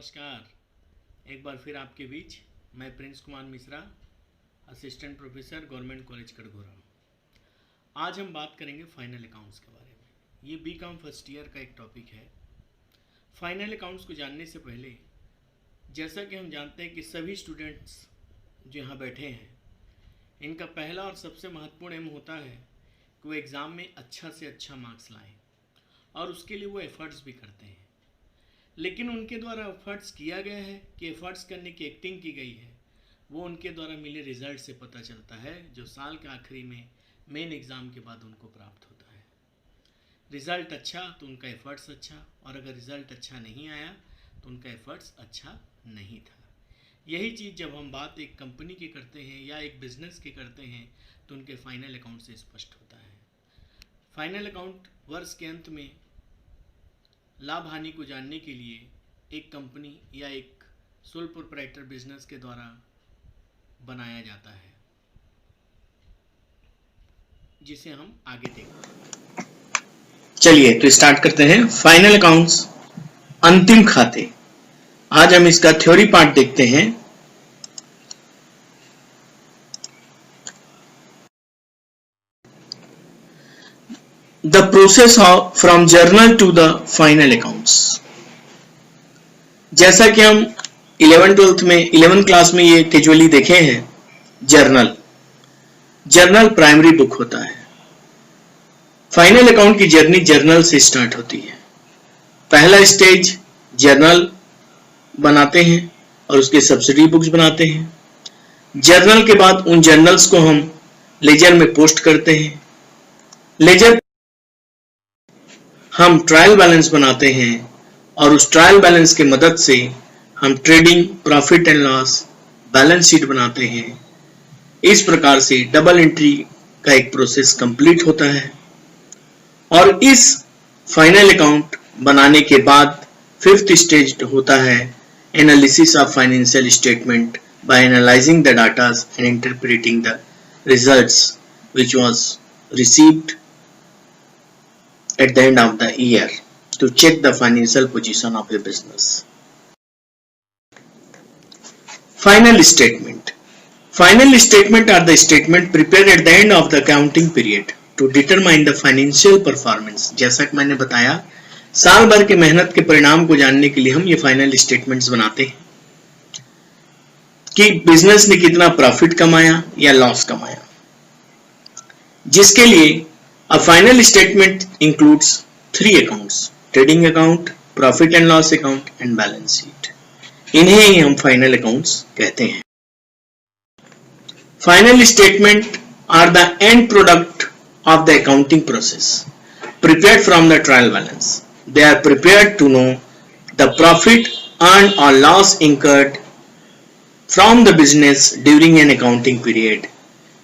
नमस्कार। एक बार फिर आपके बीच मैं Prince Kumar Mishra, assistant professor government college Katghora. आज हम बात करेंगे फाइनल अकाउंट्स के बारे में। ये बीकॉम फर्स्ट ईयर का एक टॉपिक है। फाइनल अकाउंट्स को जानने से पहले जैसा कि हम जानते हैं कि सभी स्टूडेंट्स जो यहाँ बैठे हैं, इनका पहला और सबसे महत्वपूर्ण एम होता है कि वो एग्ज़ाम में अच्छा से अच्छा मार्क्स लाएं और उसके लिए वो एफ़र्ट्स भी करते हैं। लेकिन उनके द्वारा एफ़र्ट्स किया गया है कि एफ़र्ट्स करने की एक्टिंग की गई है, वो उनके द्वारा मिले रिज़ल्ट से पता चलता है, जो साल के आखिरी में मेन एग्ज़ाम के बाद उनको प्राप्त होता है। रिज़ल्ट अच्छा तो उनका एफ़र्ट्स अच्छा, और अगर रिज़ल्ट अच्छा नहीं आया तो उनका एफ़र्ट्स अच्छा नहीं था। यही चीज़ जब हम बात एक कंपनी की करते हैं या एक बिज़नेस की करते हैं तो उनके फाइनल अकाउंट से स्पष्ट होता है। फाइनल अकाउंट वर्ष के अंत में लाभ हानि को जानने के लिए एक कंपनी या एक सोल प्रोप्राइटर बिजनेस के द्वारा बनाया जाता है, जिसे हम आगे देखेंगे। चलिए तो स्टार्ट करते हैं। फाइनल अकाउंट्स, अंतिम खाते। आज हम इसका थ्योरी पार्ट देखते हैं। The process of from journal to the final accounts। जैसा कि हम 11th क्लास में ये कैजुअली देखे हैं, जर्नल प्राइमरी बुक होता है। फाइनल अकाउंट की जर्नी जर्नल से स्टार्ट होती है। पहला स्टेज जर्नल बनाते हैं और उसके सब्सिडी बुक्स बनाते हैं। जर्नल के बाद उन जर्नल्स को हम लेजर में पोस्ट करते हैं। लेजर हम ट्रायल बैलेंस बनाते हैं और उस ट्रायल बैलेंस के मदद से हम trading, profit and loss, balance sheet बनाते हैं। इस प्रकार से डबल एंट्री का एक प्रोसेस कंप्लीट होता है। और इस फाइनल अकाउंट बनाने के बाद फिफ्थ स्टेज होता है analysis of financial statement by analysing the datas and interpreting the results which was received at the end of the year to check the financial position of a business. Final statement. Final statement are the statement prepared at the end of the accounting period to determine the financial performance. जैसा कि मैंने बताया, साल भर के मेहनत के परिणाम को जानने के लिए हम ये फाइनल स्टेटमेंट्स बनाते हैं कि बिजनेस ने कितना प्रॉफिट कमाया या लॉस कमाया, जिसके लिए A final statement includes 3 accounts: trading account, profit and loss account and balance sheet. इन्हें ही हम final accounts कहते हैं। Final statement are the end product of the accounting process, prepared from the trial balance. They are prepared to know the profit earned or loss incurred from the business during an accounting period.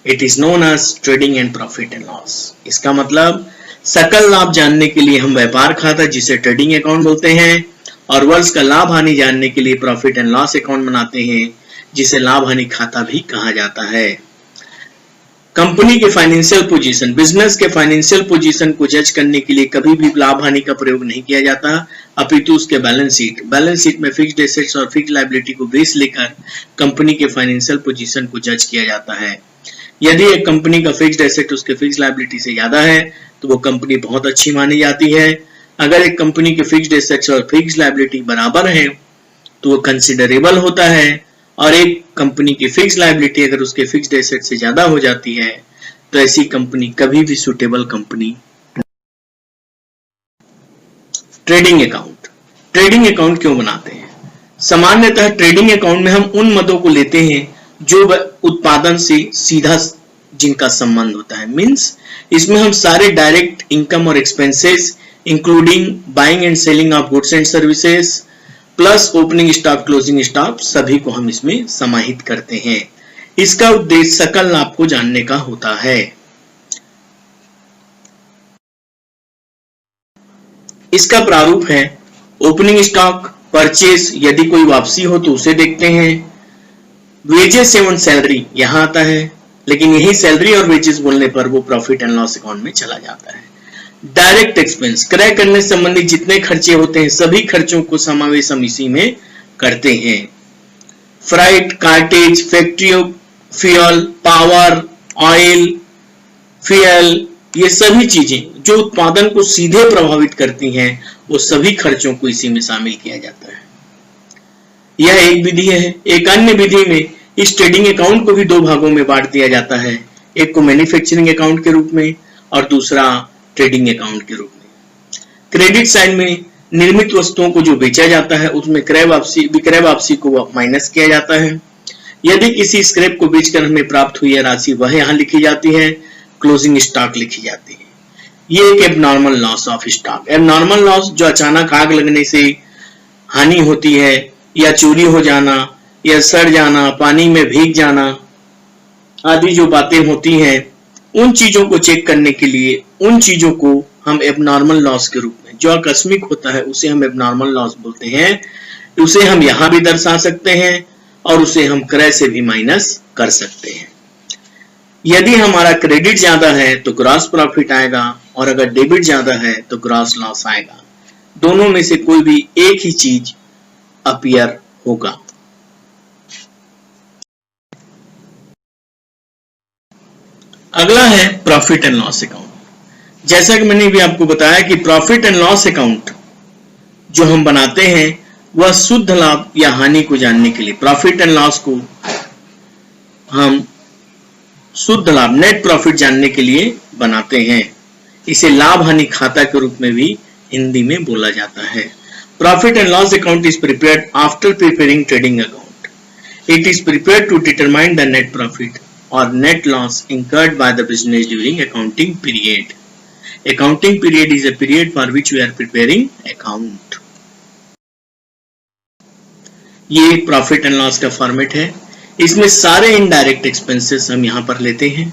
It is known as trading and profit and loss. इसका मतलब सकल लाभ जानने के लिए हम व्यापार खाता, जिसे ट्रेडिंग अकाउंट बोलते हैं, और वर्ष का लाभ हानि जानने के लिए प्रॉफिट एंड लॉस अकाउंट बनाते हैं, जिसे लाभ हानि खाता भी कहा जाता है। कंपनी के फाइनेंशियल पोजीशन, बिजनेस के फाइनेंशियल पोजीशन को जज करने के लिए कभी भी लाभ हानि का प्रयोग नहीं किया जाता, अपितु उसके बैलेंस शीट में फिक्स्ड एसेट्स और फिक्स्ड लायबिलिटी को बेस लेकर कंपनी के फाइनेंशियल पोजीशन को जज किया जाता है। यदि एक कंपनी का फिक्स्ड एसेट उसके फिक्स्ड लायबिलिटी से ज्यादा है तो वो कंपनी बहुत अच्छी मानी जाती है। अगर एक कंपनी के फिक्स्ड एसेट्स और फिक्स्ड लायबिलिटी बराबर है तो वो कंसिडरेबल होता है, और एक कंपनी की फिक्स्ड लायबिलिटी अगर उसके फिक्स्ड एसेट से ज्यादा हो जाती है तो ऐसी कंपनी कभी भी सुटेबल कंपनी। ट्रेडिंग अकाउंट क्यों बनाते हैं? सामान्यतः ट्रेडिंग अकाउंट में हम उन मदों को लेते हैं जो उत्पादन से सीधा जिनका संबंध होता है। मींस इसमें हम सारे डायरेक्ट इनकम और expenses including buying and selling of goods and services plus opening stock, closing stock, सभी को हम इसमें समाहित करते हैं। इसका उद्देश्य सकल लाभ को जानने का होता है। इसका प्रारूप है ओपनिंग स्टॉक, परचेज, यदि कोई वापसी हो तो उसे देखते हैं। वेजेस एवं सैलरी यहां आता है, लेकिन यही सैलरी और वेजेस बोलने पर वो प्रॉफिट एंड लॉस अकाउंट में चला जाता है। डायरेक्ट एक्सपेंस, क्रय करने से संबंधित जितने खर्चे होते हैं सभी खर्चों को समावेश हम इसी में करते हैं। Freight, cartage, factory, fuel, power, oil, fuel, ये सभी चीजें जो उत्पादन को सीधे प्रभावित करती हैं, वो सभी खर्चों को इसी में शामिल किया जाता है। यह एक विधि है। एक अन्य विधि में इस ट्रेडिंग अकाउंट को भी दो भागों में बांट दिया जाता है, एक को मैन्युफैक्चरिंग अकाउंट के रूप में और दूसरा ट्रेडिंग अकाउंट के रूप में। क्रेडिट साइड में निर्मित वस्तुओं को जो बेचा जाता है उसमें क्रय वापसी को माइनस किया जाता है। यदि किसी स्क्रैप को बेचकर हमें प्राप्त हुई राशि वह यहाँ लिखी जाती है, क्लोजिंग स्टॉक लिखी जाती है। ये एक abnormal loss of stock. Abnormal loss जो अचानक आग लगने से हानि होती है, या चोरी हो जाना, या सड़ जाना, पानी में भीग जाना आदि जो बातें होती हैं, उन चीजों को चेक करने के लिए उन चीजों को हम एबनॉर्मल लॉस के रूप में, जो आकस्मिक होता है उसे हम एबनॉर्मल लॉस बोलते हैं। उसे हम यहां भी दर्शा सकते हैं और उसे हम क्रय से भी माइनस कर सकते हैं। यदि हमारा क्रेडिट ज्यादा है तो ग्रॉस प्रॉफिट आएगा, और अगर डेबिट ज्यादा है तो ग्रॉस लॉस आएगा। दोनों में से कोई भी एक ही चीज अपीयर होगा। अगला है प्रॉफिट एंड लॉस अकाउंट। जैसा कि मैंने भी आपको बताया कि प्रॉफिट एंड लॉस अकाउंट जो हम बनाते हैं वह शुद्ध लाभ या हानि को जानने के लिए, प्रॉफिट एंड लॉस को हम शुद्ध लाभ, नेट प्रॉफिट जानने के लिए बनाते हैं। इसे लाभ हानि खाता के रूप में भी हिंदी में बोला जाता है। Profit and loss account is prepared after preparing trading account. It is prepared to determine the net profit or net loss incurred by the business during accounting period. Accounting period is a period for which we are preparing account. ये profit and loss का format है। इसमें सारे indirect expenses हम यहाँ पर लेते हैं।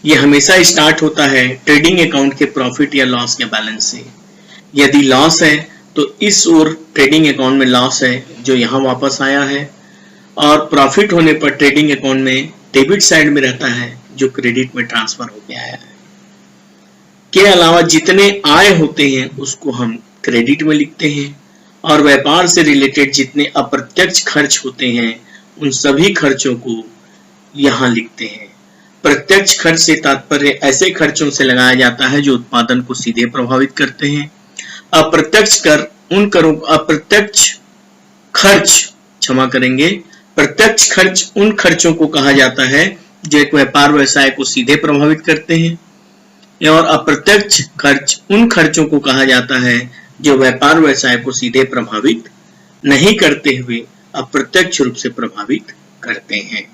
ये हमेशा स्टार्ट होता है ट्रेडिंग अकाउंट के प्रॉफिट या लॉस के बैलेंस से। यदि लॉस है तो इस ओर ट्रेडिंग अकाउंट में लॉस है जो यहाँ वापस आया है, और प्रॉफिट होने पर ट्रेडिंग अकाउंट में डेबिट साइड में रहता है जो क्रेडिट में ट्रांसफर होकर आया है। के अलावा जितने आय होते हैं उसको हम क्रेडिट में लिखते हैं, और व्यापार से रिलेटेड जितने अप्रत्यक्ष खर्च होते हैं उन सभी खर्चों को यहाँ लिखते हैं। प्रत्यक्ष खर्च से तात्पर्य ऐसे खर्चों से लगाया जाता है जो उत्पादन को सीधे प्रभावित करते हैं। अप्रत्यक्ष प्रत्यक्ष खर्च उन खर्चों को कहा जाता है जो एक व्यापार व्यवसाय को सीधे प्रभावित करते हैं, और अप्रत्यक्ष खर्च उन खर्चों को कहा जाता है जो व्यापार व्यवसाय को सीधे प्रभावित नहीं करते हुए अप्रत्यक्ष रूप से प्रभावित करते हैं।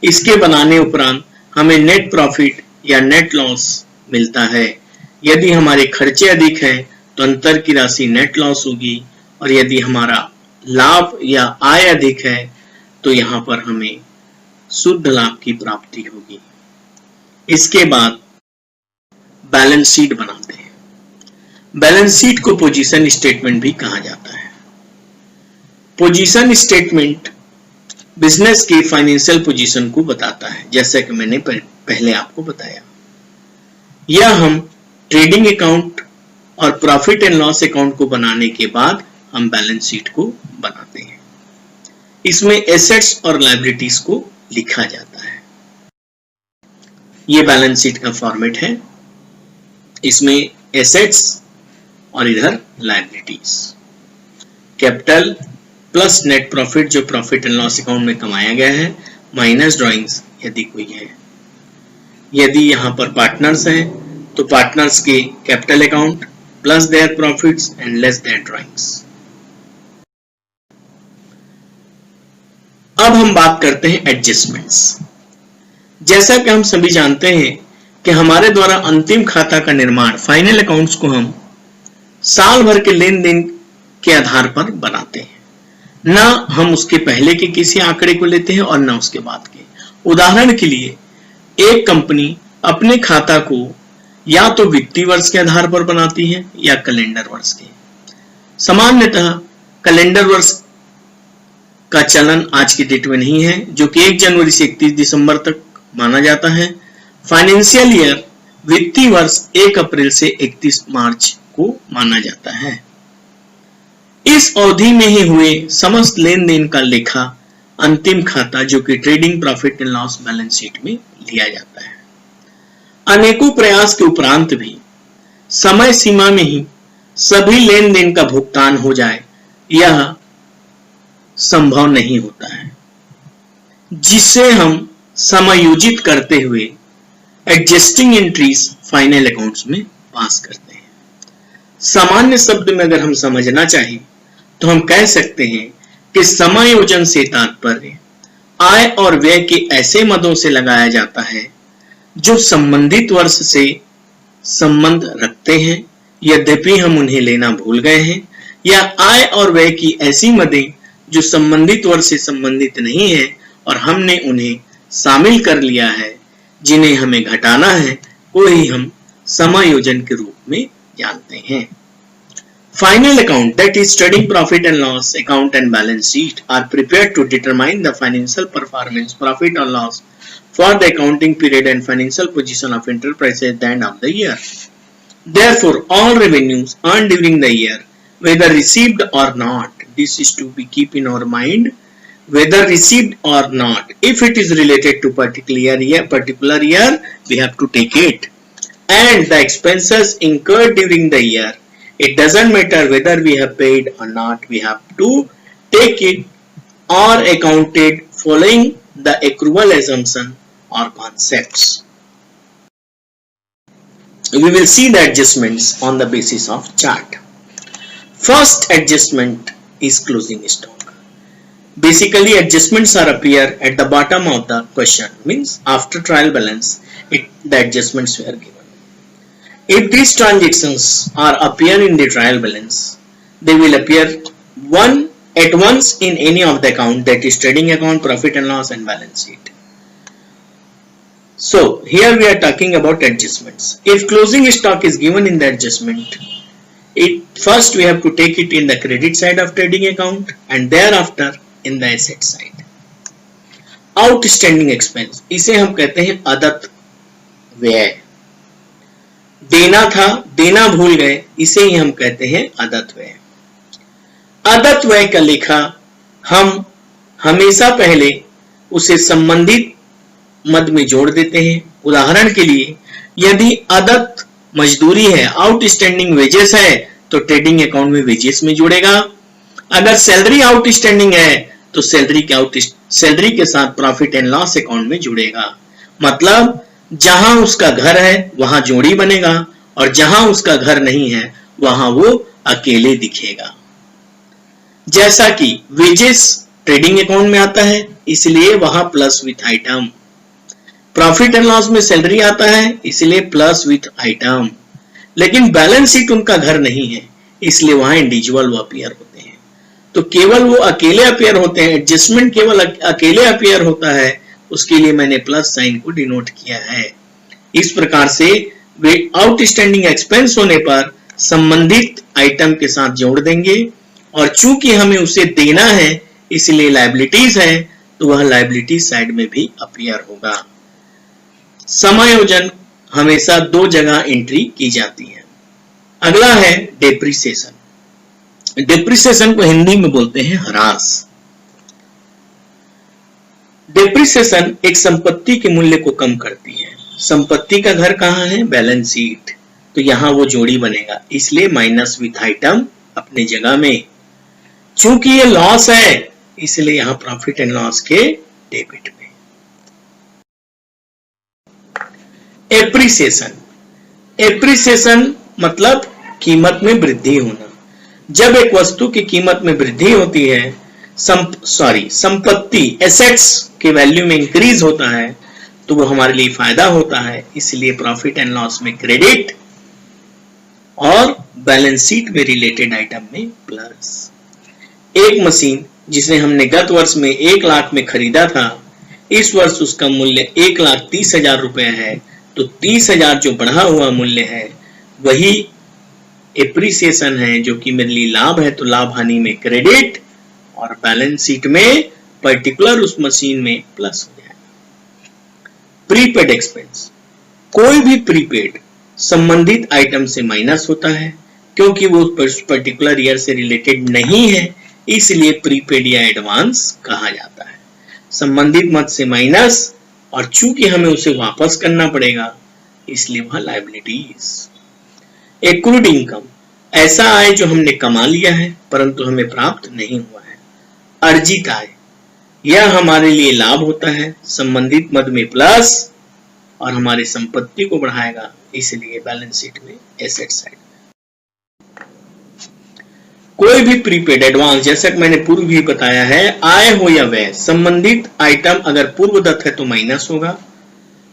इसके बनाने उपरांत हमें नेट प्रॉफिट या नेट लॉस मिलता है। यदि हमारे खर्चे अधिक है तो अंतर की राशि नेट लॉस होगी, और यदि हमारा लाभ या आय अधिक है तो यहाँ पर हमें शुद्ध लाभ की प्राप्ति होगी। इसके बाद बैलेंस शीट बनाते हैं। बैलेंस शीट को पोजीशन स्टेटमेंट भी कहा जाता है। पोजीशन स्टेटमेंट बिजनेस की फाइनेंशियल पोजीशन को बताता है, जैसा कि मैंने पहले आपको बताया। यह हम ट्रेडिंग अकाउंट और प्रॉफिट एंड लॉस अकाउंट को बनाने के बाद हम बैलेंस शीट को बनाते हैं। इसमें एसेट्स और लायबिलिटीज को लिखा जाता है। यह बैलेंस शीट का फॉर्मेट है। इसमें एसेट्स और इधर liabilities, capital plus net profit जो प्रॉफिट एंड लॉस अकाउंट में कमाया गया है, माइनस ड्राइंग्स यदि कोई है। यदि यहां पर पार्टनर्स हैं तो पार्टनर्स के capital account plus their profits and less their drawings. अब हम बात करते हैं एडजस्टमेंट्स। जैसा कि हम सभी जानते हैं कि हमारे द्वारा अंतिम खाता का निर्माण, फाइनल अकाउंट्स को हम साल भर के लेन देन के आधार पर बनाते हैं। ना हम उसके पहले के किसी आंकड़े को लेते हैं और ना उसके बाद के। उदाहरण के लिए एक कंपनी अपने खाता को या तो वित्तीय वर्ष के आधार पर बनाती है या कैलेंडर वर्ष के। सामान्यतः कैलेंडर वर्ष का चलन आज की डेट में नहीं है, जो कि 1 जनवरी से 31 दिसंबर तक माना जाता है। फाइनेंशियल ईयर वित्तीय वर्ष 1 अप्रैल से 31 मार्च को माना जाता है। इस अवधि में ही हुए समस्त लेन देन का लेखा अंतिम खाता जो कि trading profit and loss balance sheet में लिया जाता है। अनेकों प्रयास के उपरांत भी समय सीमा में ही सभी लेन देन का भुगतान हो जाए यह संभव नहीं होता है, जिसे हम समायोजित करते हुए एडजस्टिंग एंट्रीज फाइनल अकाउंट्स में पास करते हैं। सामान्य शब्द में अगर हम समझना चाहें तो हम कह सकते हैं कि समायोजन से तात्पर्य आय और व्यय के ऐसे मदों से लगाया जाता है जो संबंधित वर्ष से संबंध रखते हैं, यद्यपि हम उन्हें लेना भूल गए हैं, या आय और व्यय की ऐसी मदें जो संबंधित वर्ष से संबंधित नहीं है और हमने उन्हें शामिल कर लिया है, जिन्हें हमें घटाना है, को ही हम समायोजन के रूप में जानते हैं। Final account, that is trading profit and loss account and balance sheet, are prepared to determine the financial performance, profit or loss for the accounting period and financial position of enterprise at the end of the year. Therefore, all revenues earned during the year, whether received or not, this is to be keep in our mind, whether received or not, if it is related to particular year, we have to take it. And the expenses incurred during the year, it doesn't matter whether we have paid or not, we have to take it or accounted following the accrual assumption or concepts. We will see the adjustments on the basis of chart. First adjustment is closing stock. Basically, adjustments are appear at the bottom of the question, means after trial balance, the adjustments were given. If these transactions are appear in the trial balance, they will appear at once in any of the account, that is trading account, profit and loss and balance sheet. So here we are talking about adjustments. If closing stock is given in the adjustment, first we have to take it in the credit side of trading account and thereafter in the asset side. Outstanding expense, इसे हम कहते हैं अदत्त व्यय। देना था, देना भूल गए, इसे ही हम कहते हैं अदत्त व्यय। अदत्त व्यय का लेखा हम हमेशा पहले उसे संबंधित मद में जोड़ देते हैं। उदाहरण के लिए, यदि अदत्त मजदूरी है, आउटस्टैंडिंग वेजेस है, तो ट्रेडिंग अकाउंट में वेजेस में जुड़ेगा। अगर सैलरी आउटस्टैंडिंग है तो सैलरी के साथ प्रॉफिट एंड लॉस अकाउंट में जुड़ेगा। मतलब जहां उसका घर है वहां जोड़ी बनेगा और जहां उसका घर नहीं है वहां वो अकेले दिखेगा। जैसा कि वेजेस ट्रेडिंग अकाउंट में आता है, इसलिए वहां plus with item. Profit and loss में सैलरी आता है, इसलिए प्लस विथ आइटम। लेकिन बैलेंस शीट उनका घर नहीं है, इसलिए वहां इंडिविजुअल वो अपीयर होते हैं। तो केवल वो अकेले अपीयर होते हैं, एडजस्टमेंट केवल अकेले अपीयर होता है, उसके लिए मैंने प्लस साइन को डिनोट किया है। इस प्रकार से वे आउटस्टैंडिंग एक्सपेंस होने पर संबंधित आइटम के साथ जोड़ देंगे और चूंकि हमें उसे देना है इसलिए लायबिलिटीज है, तो वह लायबिलिटी साइड में भी अपीयर होगा। समायोजन हमेशा दो जगह एंट्री की जाती है। अगला है डेप्रिसिएशन। डेप्रिसिएशन को हिंदी में बोलते हैं ह्रास। डेप्रिसिएशन एक संपत्ति के मूल्य को कम करती है। संपत्ति का घर कहाँ है? बैलेंस शीट, तो यहां वो जोड़ी बनेगा, इसलिए माइनस विथ आइटम अपनी जगह में। चूंकि ये लॉस है इसलिए यहां प्रॉफिट एंड लॉस के डेबिट में। एप्रिसिएशन, एप्रिसिएशन मतलब कीमत में वृद्धि होना। जब एक वस्तु की कीमत में वृद्धि होती है, संपत्ति एसेट्स के वैल्यू में इंक्रीज होता है, तो वो हमारे लिए फायदा होता है। इसलिए प्रॉफिट एंड लॉस में क्रेडिट और बैलेंस शीट में रिलेटेड आइटम में प्लस। एक मशीन जिसे हमने गत वर्ष में 1 लाख में खरीदा था, इस वर्ष उसका मूल्य 1,30,000 रुपए है, तो 30,000 जो बढ़ा हुआ मूल्य है वही एप्रिसिएशन है, जो कि मेरे लिए लाभ है, तो लाभ हानि में क्रेडिट और बैलेंस शीट में पर्टिकुलर उस मशीन में प्लस हो जाएगा। प्रीपेड एक्सपेंस, कोई भी प्रीपेड संबंधित आइटम से माइनस होता है, क्योंकि वो पर्टिकुलर ईयर से रिलेटेड नहीं है, इसलिए प्रीपेड या एडवांस कहा जाता है। संबंधित मद से माइनस, और चूंकि हमें उसे वापस करना पड़ेगा इसलिए वह लायबिलिटीज। एक्रूड इनकम, ऐसा आय जो हमने कमा लिया है परंतु हमें प्राप्त नहीं हुआ है। अर्जित आय, यह हमारे लिए लाभ होता है, संबंधित मद में प्लस और हमारी संपत्ति को बढ़ाएगा, इसलिए बैलेंस शीट में एसेट साइड में। कोई भी प्रीपेड एडवांस, जैसा कि मैंने पूर्व भी बताया है, आय हो या व्यय, संबंधित आइटम अगर पूर्वदत्त है तो माइनस होगा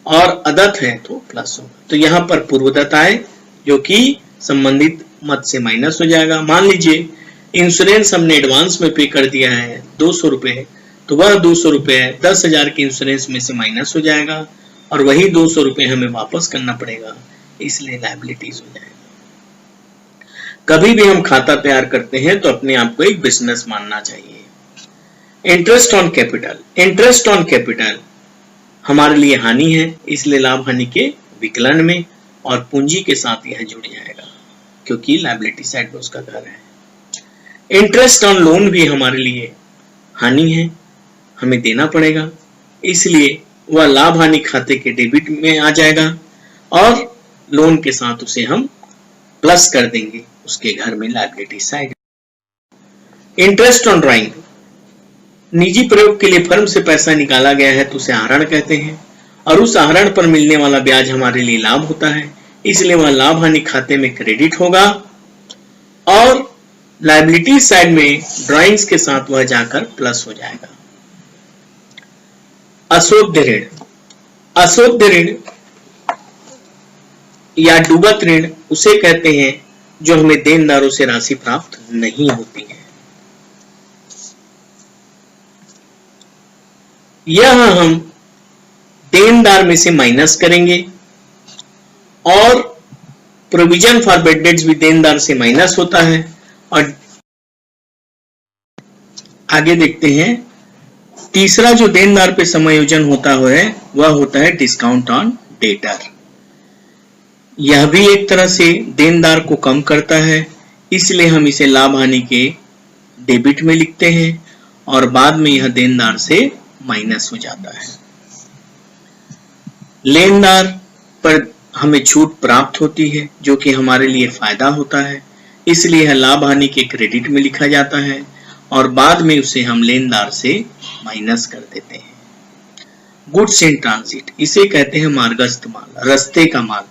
और अदत्त है तो प्लस होगा। तो यहाँ पर पूर्वदत्त आय जो कि संबंधित मद से माइनस हो जाएगा। मान लीजिए इंश्योरेंस हमने एडवांस में पे कर दिया है 200 रुपए, तो वह 200 रुपए 10,000 के इंश्योरेंस में से माइनस हो जाएगा और वही 200 रुपए हमें वापस करना पड़ेगा, इसलिए लायबिलिटीज हो जाएगा। कभी भी हम खाता तैयार करते हैं तो अपने आप को एक बिजनेस मानना चाहिए। Interest on capital, interest on capital हमारे लिए हानि है, इसलिए लाभ हानि के विकलन में और पूंजी के साथ यह जुड़ जाएगा क्योंकि लायबिलिटी साइड में उसका घर है। इंटरेस्ट ऑन लोन भी हमारे लिए हानि है, हमें देना पड़ेगा, इसलिए वह लाभ हानि खाते के डेबिट में आ जाएगा और लोन के साथ उसे हम प्लस कर देंगे उसके घर में liability side. Interest on drawing, निजी प्रयोग के लिए फर्म से पैसा निकाला गया है तो उसे आहरण कहते हैं और उस आहरण पर मिलने वाला ब्याज हमारे लिए लाभ होता है, इसलिए वह लाभ हानि खाते में क्रेडिट होगा और लायबिलिटी साइड में ड्राइंग्स के साथ वह जाकर प्लस हो जाएगा। अशोध्य ऋण, अशोध्य ऋण या डूबत ऋण उसे कहते हैं जो हमें देनदारों से राशि प्राप्त नहीं होती है। यह हम देनदार में से माइनस करेंगे और प्रोविजन फॉर बैड डेट्स भी देनदार से माइनस होता है। और आगे देखते हैं, तीसरा जो देनदार पे समायोजन होता है वह होता है डिस्काउंट ऑन डेटर। यह भी एक तरह से देनदार को कम करता है, इसलिए हम इसे लाभ हानि के डेबिट में लिखते हैं और बाद में यह देनदार से माइनस हो जाता है। लेनदार पर हमें छूट प्राप्त होती है जो कि हमारे लिए फायदा होता है, इसलिए यह लाभ हानि के क्रेडिट में लिखा जाता है और बाद में उसे हम लेनदार से माइनस कर देते हैं। गुड्स इन ट्रांजिट, इसे कहते हैं मार्गस्थ माल, रास्ते का माल।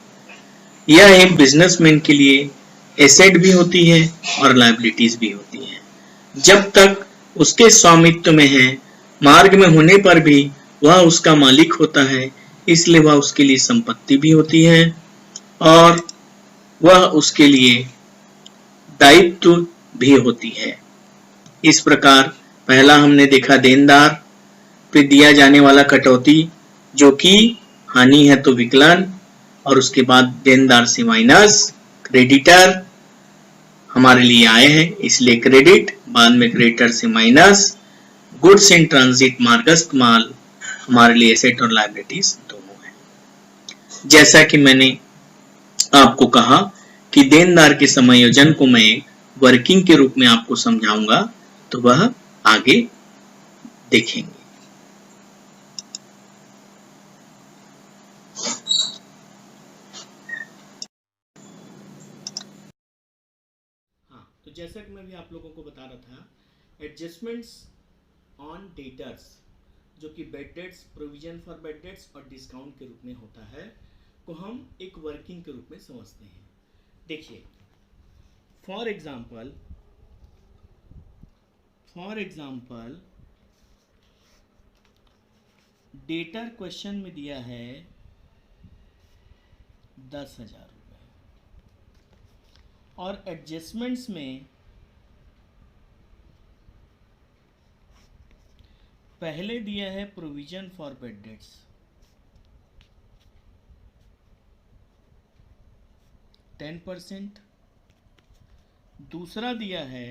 यह एक बिजनेसमैन के लिए एसेट भी होती है और लायबिलिटीज भी होती है। जब तक उसके स्वामित्व में है, मार्ग में होने पर भी वह उसका मालिक होता है, इसलिए वह उसके लिए संपत्ति भी होती है और वह उसके लिए दायित्व भी होती है। इस प्रकार पहला हमने देखा देनदार पे दिया जाने वाला कटौती जो कि हानि है तो विकलन, और उसके बाद देनदार से माइनस, क्रेडिटर हमारे लिए आए हैं इसलिए क्रेडिट, बाद में क्रेडिटर से माइनस, गुड्स इन ट्रांजिट मार्गस्थ माल हमारे लिए एसेट और लायबिलिटीज दोनों है। जैसा कि मैंने आपको कहा कि देनदार के समायोजन को मैं वर्किंग के रूप में आपको समझाऊंगा, तो वह आगे देखेंगे। तो जैसा कि मैं भी आप लोगों को बता रहा था, एडजस्टमेंट्स ऑन डेटर्स जो कि bad debts, provision for bad debts और डिस्काउंट के रूप में होता है, को हम एक वर्किंग के रूप में समझते हैं। देखिए, फॉर एग्जाम्पल डेटर क्वेश्चन में दिया है 10,000 रुपये और एडजस्टमेंट्स में पहले दिया है प्रोविजन फॉर बेड डेट्स 10%, दूसरा दिया है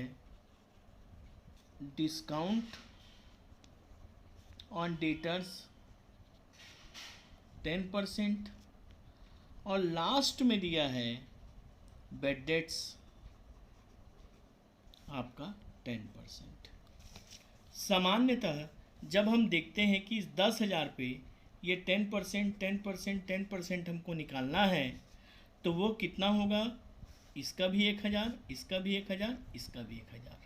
डिस्काउंट ऑन डेटर्स 10% और लास्ट में दिया है बेड डेट्स आपका 10%। सामान्यतः जब हम देखते हैं कि 10,000 पे ये 10% हमको निकालना है तो वो कितना होगा, इसका भी 1,000, इसका भी 1,000, इसका भी 1,000।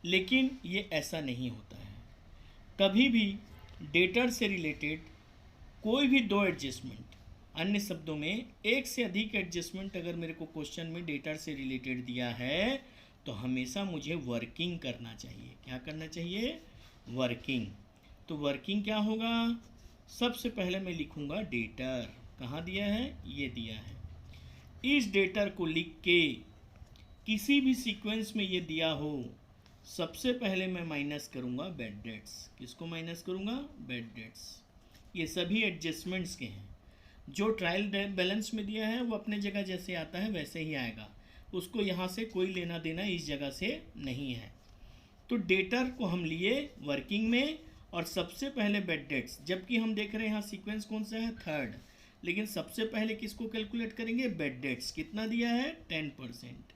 लेकिन ये ऐसा नहीं होता है। कभी भी डेटर से रिलेटेड कोई भी दो एडजस्टमेंट, अन्य शब्दों में एक से अधिक एडजस्टमेंट अगर मेरे को क्वेश्चन में डेटा से रिलेटेड दिया है तो हमेशा मुझे वर्किंग करना चाहिए। क्या करना चाहिए? वर्किंग। तो वर्किंग क्या होगा? सबसे पहले मैं लिखूंगा डेटर। कहाँ दिया है? ये दिया है। इस डेटर को लिख के किसी भी सीक्वेंस में ये दिया हो, सबसे पहले मैं माइनस करूंगा बैड डेट्स। किसको माइनस करूंगा? Bad debts. ये सभी एडजस्टमेंट्स के हैं। जो ट्रायल बैलेंस में दिया है वो अपने जगह जैसे आता है वैसे ही आएगा, उसको यहाँ से कोई लेना देना इस जगह से नहीं है। तो डेटर को हम लिए वर्किंग में और सबसे पहले बैड डेट्स, जबकि हम देख रहे हैं यहाँ सीक्वेंस कौन सा है? थर्ड, लेकिन सबसे पहले किसको कैलकुलेट करेंगे? Bad debts. कितना दिया है? 10%।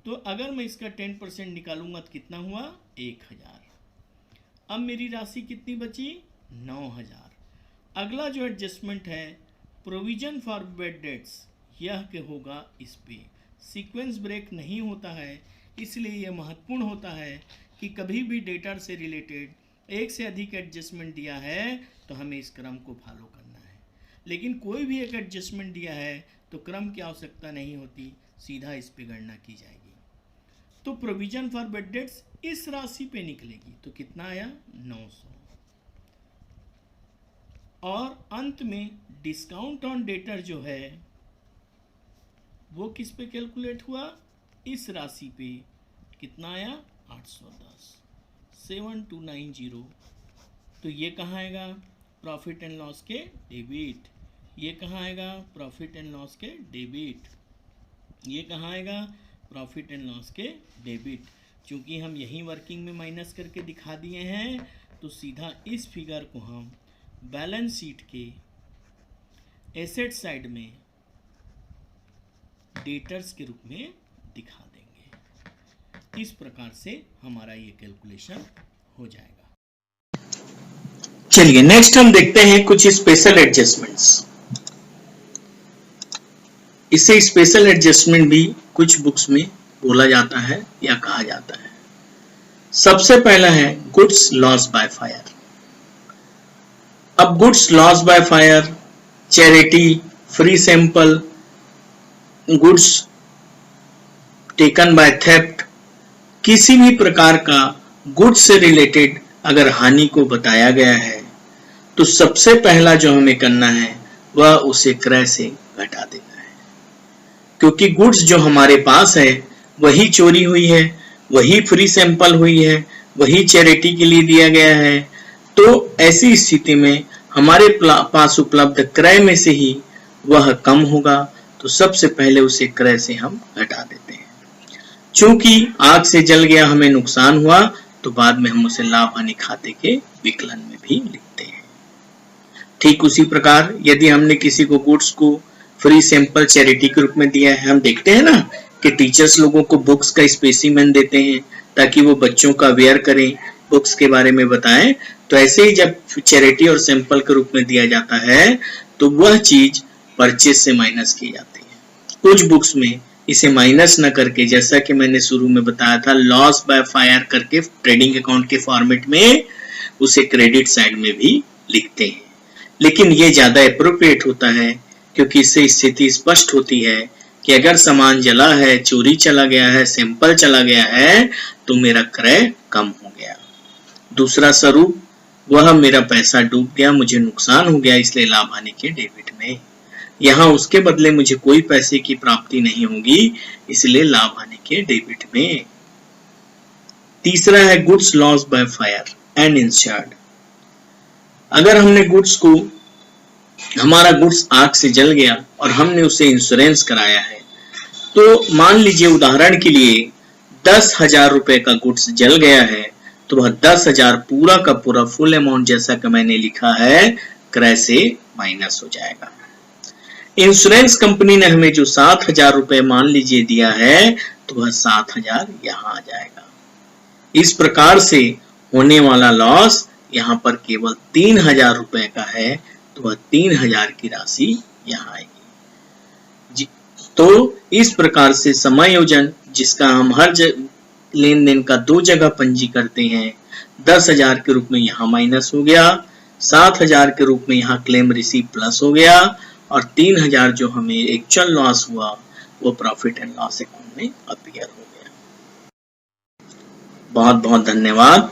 तो अगर मैं इसका 10% निकालूंगा तो कितना हुआ? 1,000। अब मेरी राशि कितनी बची? 9,000। अगला जो एडजस्टमेंट है प्रोविजन फॉर बैड डेट्स, यह के होगा इस पे। सीक्वेंस ब्रेक नहीं होता है, इसलिए यह महत्वपूर्ण होता है कि कभी भी डेटा से रिलेटेड एक से अधिक एडजस्टमेंट दिया है तो हमें इस क्रम को फॉलो करना है। लेकिन कोई भी एक एडजस्टमेंट दिया है तो क्रम की आवश्यकता नहीं होती, सीधा इस पे गणना की जाएगी। तो प्रोविजन फॉर बैड डेट्स इस राशि पे निकलेगी। तो कितना आया? 900। और अंत में डिस्काउंट ऑन डेटर जो है वो किस पे कैलकुलेट हुआ? इस राशि पे। कितना आया? 810। 7290। तो ये कहाँ आएगा? प्रॉफिट एंड लॉस के डेबिट। ये कहाँ आएगा? प्रॉफिट एंड लॉस के डेबिट। ये कहाँ आएगा? प्रॉफिट एंड लॉस के डेबिट। चूंकि हम यही वर्किंग में माइनस करके दिखा दिए हैं तो सीधा इस फिगर को हम बैलेंस शीट के एसेट साइड में डेटर्स के रूप में दिखा देंगे। इस प्रकार से हमारा ये कैलकुलेशन हो जाएगा। चलिए नेक्स्ट हम देखते हैं कुछ स्पेशल एडजस्टमेंट्स। इसे स्पेशल एडजस्टमेंट भी कुछ बुक्स में बोला जाता है या कहा जाता है। सबसे पहला है गुड्स लॉस बाय फायर। अब goods loss by fire, charity, free sample, goods taken by theft, किसी भी प्रकार का गुड्स से रिलेटेड अगर हानि को बताया गया है तो सबसे पहला जो हमें करना है वह उसे क्रय से घटा देना है। क्योंकि गुड्स जो हमारे पास है वही चोरी हुई है, वही फ्री सैंपल हुई है, वही चैरिटी के लिए दिया गया है। तो ऐसी स्थिति में हमारे पास उपलब्ध क्रय में से ही वह कम होगा, तो सबसे पहले उसे क्रय से हम घटा देते हैं। चूंकि आग से जल गया, हमें नुकसान हुआ, तो बाद में हम उसे लाभ हानि खाते के विकलन में भी लिखते हैं। ठीक उसी प्रकार यदि हमने किसी को गुड्स को फ्री सैंपल चैरिटी के रूप में दिया है, हम देखते हैं ना कि टीचर्स लोगों को बुक्स का स्पेसिमेन देते हैं ताकि वो बच्चों का वेयर करें, बुक्स के बारे में बताएं। तो ऐसे ही जब चैरिटी और सैंपल के रूप में दिया जाता है तो वह चीज परचेज से माइनस की जाती है। कुछ बुक्स में इसे माइनस न करके, जैसा कि मैंने शुरू में बताया था, लॉस बाय फायर करके ट्रेडिंग अकाउंट के फॉर्मेट में उसे क्रेडिट साइड में भी लिखते हैं। लेकिन ये ज्यादा एप्रोप्रिएट होता है क्योंकि इससे स्थिति स्पष्ट होती है कि अगर सामान जला है, चोरी चला गया है, सैंपल चला गया है, तो मेरा क्रय कम हो गया। दूसरा स्वरूप, वह मेरा पैसा डूब गया, मुझे नुकसान हो गया, इसलिए लाभ हानि के डेबिट में। यहाँ उसके बदले मुझे कोई पैसे की प्राप्ति नहीं होगी, इसलिए लाभ हानि के डेबिट में। तीसरा है goods loss by fire and insured. अगर हमने गुड्स को, हमारा गुड्स आग से जल गया और हमने उसे इंश्योरेंस कराया है, तो मान लीजिए उदाहरण के लिए 10,000 रुपए का गुड्स जल गया है, तो वह 10,000 पूरा का पूरा फुल अमाउंट जैसा कि मैंने लिखा है क्रय से माइनस हो जाएगा। इंश्योरेंस कंपनी ने हमें जो 7,000 रुपए मान लीजिए दिया है, तो वह 7,000 यहाँ आ जाएगा। इस प्रकार से होने वाला लॉस यहाँ पर केवल 3000 रुपए का है, तो वह 3000 की राशि यहाँ आएगी। तो इस प्रकार से समायोजन, जिसका हम हर लेन देन का 2 जगह पंजी करते हैं, 10,000 के रूप में यहाँ माइनस हो गया, 7,000 के रूप में यहाँ क्लेम रिसीव प्लस हो गया, और 3,000 जो हमें एक्चुअल लॉस हुआ वो प्रॉफिट एंड लॉस अकाउंट में अपीयर हो गया। बहुत बहुत धन्यवाद।